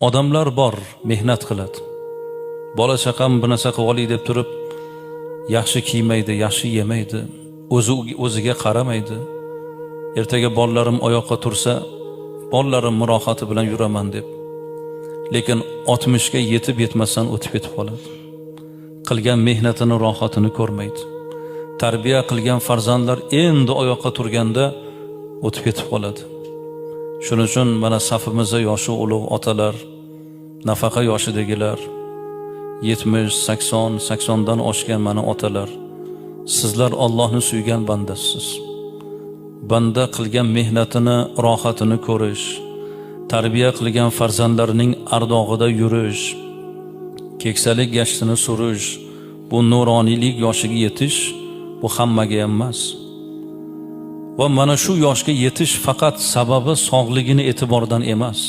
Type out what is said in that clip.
Odamlar bor, mehnat qiladi. Bola chaqam bu narsa qilib olay deb turib, yaxshi kiymaydi, yaxshi yemaydi, o'ziga qaramaydi. Ertaga bolalarim oyoqqa tursa, bolalarim rohati bilan yuraman deb. Lekin 60 ga yetib yetmasdan o'tib ketib qoladi. Qilgan mehnatini, rohatini ko'rmaydi. Tarbiya qilgan farzandlar endi oyoqqa turganda o'tib ketib qoladi. Shuning uchun mana safimizda yoshi ulug' otalar, nafaqa yoshidagilar, 70, 80, 80 dan oshgan mana otalar, sizlar Allohni suygan bandasiz. Banda qilgan mehnatini, rohatini ko'rish, tarbiya qilgan farzandlarining ardog'ida yurish, keksalik gashtini surish, bu nuroniylik yoshiga yetish, bu hammaga emas. Va mana shu yoshga yetish faqat sababi sog'ligini e'tibordan emas.